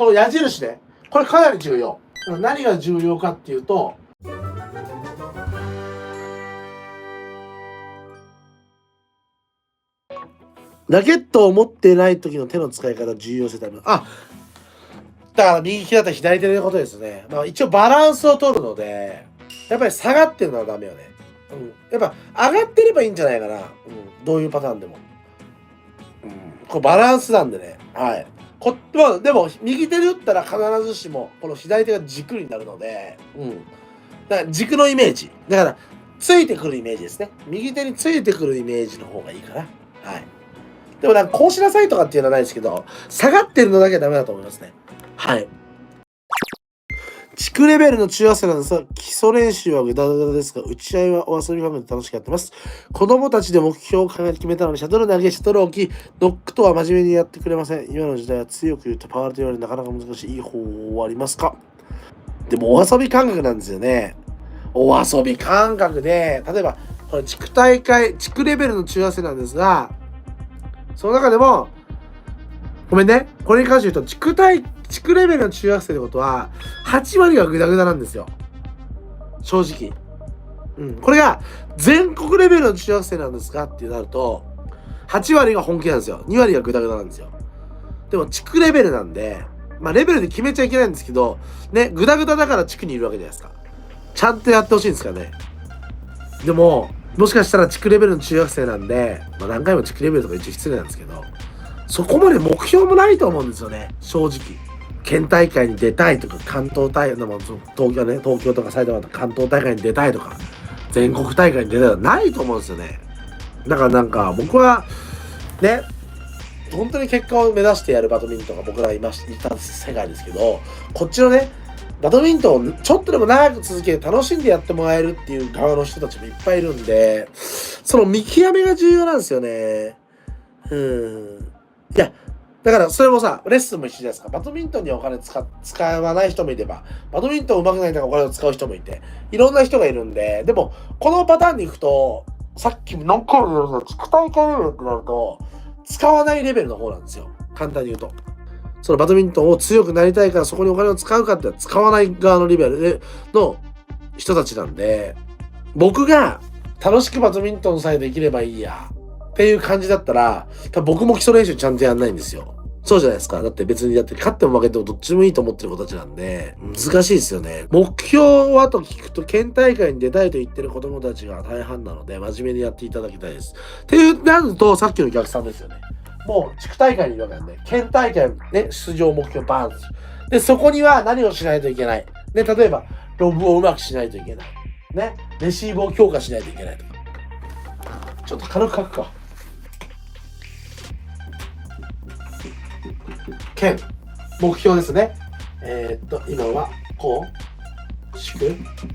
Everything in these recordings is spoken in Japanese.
この矢印ね。これかなり重要。何が重要かっていうと、ラケットを持ってない時の手の使い方重要性ってあります。だから右利きだったら左手のことですね。一応バランスを取るので、やっぱり下がってるのはダメよね。やっぱ上がってればいいんじゃないかな。どういうパターンでも。これバランスなんでね。はい。でも、右手で打ったら必ずしも、この左手が軸になるので、だから軸のイメージ。だから、ついてくるイメージですね。右手についてくるイメージの方がいいかな。はい。でもこうしなさいとかっていうのはないですけど、下がってるのだけはダメだと思いますね。はい。地区レベルの中学生なんですが、基礎練習はグダグダですが、打ち合いはお遊び感覚で楽しくやってます。子供たちで目標を考えて決めたのに、シャトル投げ、シャトル置き、ノックとは真面目にやってくれません。今の時代は強く言うとパワーと言われなかなか難しい。いい方法はありますか？でもお遊び感覚なんですよね。お遊び感覚で、例えば、これ地区レベルの中学生なんですが、その中でも、ごめんね。これに関して言うと、地区レベルの中学生ってことは、8割がグダグダなんですよ。正直。これが、全国レベルの中学生なんですかってなると、8割が本気なんですよ。2割がグダグダなんですよ。でも、地区レベルなんで、レベルで決めちゃいけないんですけど、ね、グダグダだから地区にいるわけじゃないですか。ちゃんとやってほしいんですからね。でも、もしかしたら地区レベルの中学生なんで、何回も地区レベルとか一応失礼なんですけど、そこまで目標もないと思うんですよね、正直。県大会に出たいとか、関東大会、東京とか埼玉とか関東大会に出たいとか、全国大会に出たいとかないと思うんですよね。だから僕は、ね、本当に結果を目指してやるバドミントンが僕らいた世界ですけど、こっちのね、バドミントンをちょっとでも長く続けて楽しんでやってもらえるっていう側の人たちもいっぱいいるんで、その見極めが重要なんですよね。いや、だからそれもさ、レッスンも一緒じゃないですか。バドミントンにお金使わない人もいれば、バドミントン上手くないからお金を使う人もいて、いろんな人がいるんで、でも、このパターンに行くと、さっき何回も言いました地区大会レベルってなると、使わないレベルの方なんですよ。簡単に言うと。そのバドミントンを強くなりたいからそこにお金を使うかって使わない側のレベルの人たちなんで、僕が楽しくバドミントンさえできればいいやっていう感じだったら、多分僕も基礎練習ちゃんとやんないんですよ。そうじゃないですか。だって別に勝っても負けてもどっちもいいと思ってる子たちなんで、難しいですよね。目標はと聞くと、県大会に出たいと言ってる子供たちが大半なので、真面目にやっていただきたいです。っていうなると、さっきの逆算ですよね。もう地区大会にいるわけなんで、県大会ね、出場目標バーンです。で、そこには何をしないといけない。ね、例えば、ロブをうまくしないといけない。ね、レシーブを強化しないといけないとか。ちょっと軽く書くか。県、目標ですね。今は、こう、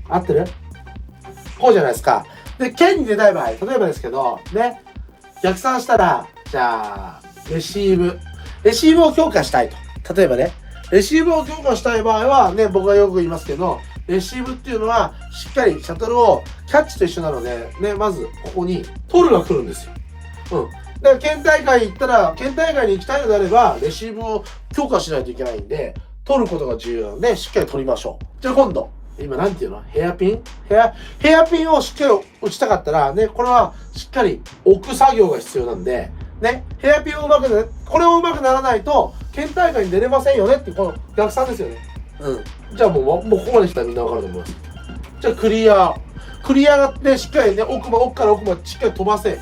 合ってる？こうじゃないですか。で、県に出たい場合、例えばですけど、ね、逆算したら、じゃあ、レシーブを強化したいと。例えばね、レシーブを強化したい場合は、ね、僕がよく言いますけど、レシーブっていうのは、しっかりシャトルをキャッチと一緒なので、ね、まず、ここに、トルが来るんですよ。だから県大会に行ったら、県大会に行きたいのであれば、レシーブを強化しないといけないんで、取ることが重要なので、しっかり取りましょう。じゃあ今度、今なんていうの？ヘアピンをしっかり打ちたかったら、ね、これはしっかり置く作業が必要なんで、ね、ヘアピンをこれをうまくならないと、県大会に出れませんよねっていう、この逆算ですよね。じゃあもうここまで来たらみんなわかると思います。じゃあクリアがね、しっかりね、奥から奥までしっかり飛ばせて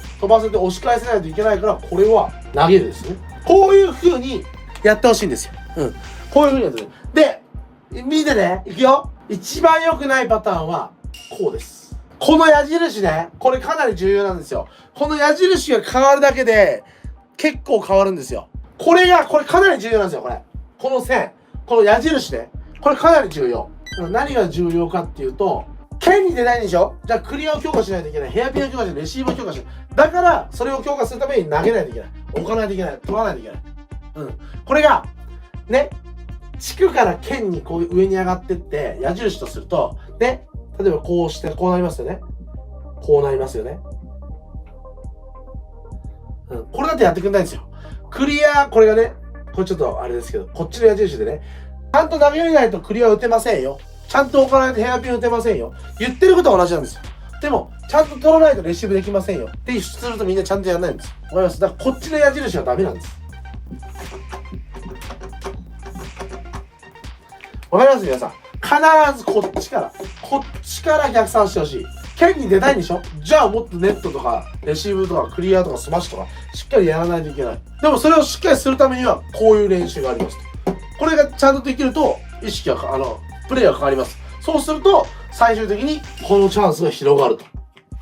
押し返せないといけないから、これは投げるですね。こういう風にやってほしいんですよ。こういう風にやってる。で、見てね、いくよ。一番良くないパターンは、こうです。この矢印ね、これかなり重要なんですよ。この矢印が変わるだけで、結構変わるんですよ。これかなり重要なんですよ、これ。この線。この矢印ね。これかなり重要。何が重要かっていうと、県に出ないんでしょ？じゃあクリアを強化しないといけない。ヘアピンを強化しない。レシーブを強化しない。だから、それを強化するために投げないといけない。置かないといけない。取らないといけない。これが、ね、地区から県にこういう上に上がってって、矢印とすると、ね、例えばこうして、こうなりますよね。こうなりますよね。これだってやってくんないんですよ。これがね、これちょっとあれですけど、こっちの矢印でね、ちゃんと投げれないとクリア打てませんよ。ちゃんと置かないとヘアピン打てませんよ。言ってることは同じなんですよ。でも、ちゃんと取らないとレシーブできませんよ。ってするとみんなちゃんとやらないんですよ。わかります？だからこっちの矢印はダメなんです。わかります皆さん。必ずこっちから逆算してほしい。剣に出たいんでしょ？じゃあもっとネットとかレシーブとかクリアとかスマッシュとかしっかりやらないといけない。でもそれをしっかりするためにはこういう練習がありますと。これがちゃんとできると意識がプレーが変わります。そうすると最終的にこのチャンスが広がると。っ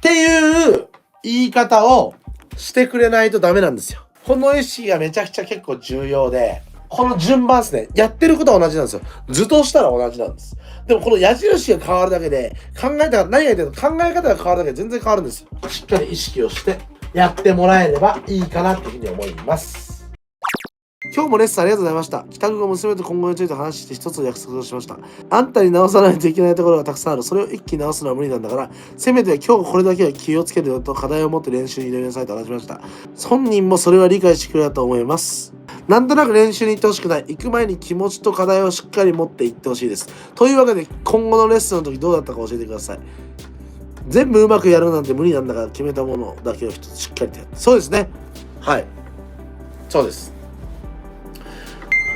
ていう言い方をしてくれないとダメなんですよ。この意識がめちゃくちゃ結構重要で、この順番ですね。やってることは同じなんですよ。図としたら同じなんです。でもこの矢印が変わるだけで、何が言ってるの考え方が変わるだけで全然変わるんですよ。しっかり意識をしてやってもらえればいいかなっていうふうに思います。今日もレッスンありがとうございました。帰宅後娘と今後について話して一つ約束をしました。あんたに直さないといけないところがたくさんある。それを一気に直すのは無理なんだから、せめて今日これだけは気をつけるよと課題を持って練習に挑みなさいと話しました。本人もそれは理解してくれたと思います。なんとなく練習に行ってほしくない。行く前に気持ちと課題をしっかり持って行ってほしいです。というわけで今後のレッスンの時どうだったか教えてください。全部うまくやるなんて無理なんだから決めたものだけを一つしっかりとやって。そうですね。はい。そうです。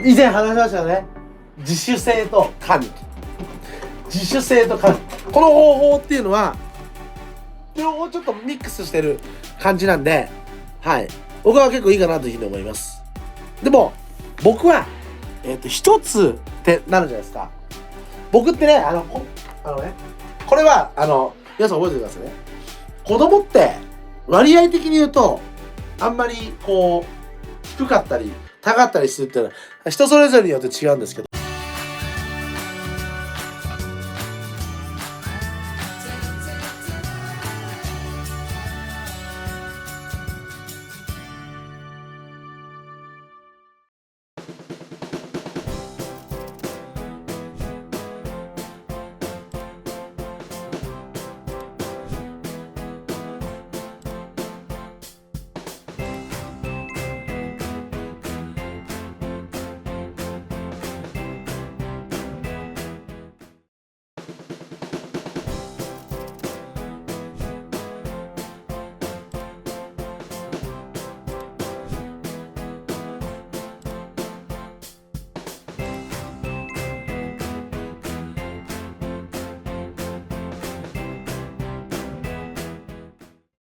以前話しましたよね。自主性と管理。自主性と管理。この方法っていうのは、両方ちょっとミックスしてる感じなんで、はい。僕は結構いいかなというふうに思います。でも、僕は、一つってなるじゃないですか。僕ってね、これは、皆さん覚えてくださいね。子供って、割合的に言うと、あんまり、低かったり、高かったりするっていうのは、人それぞれによって違うんですけど、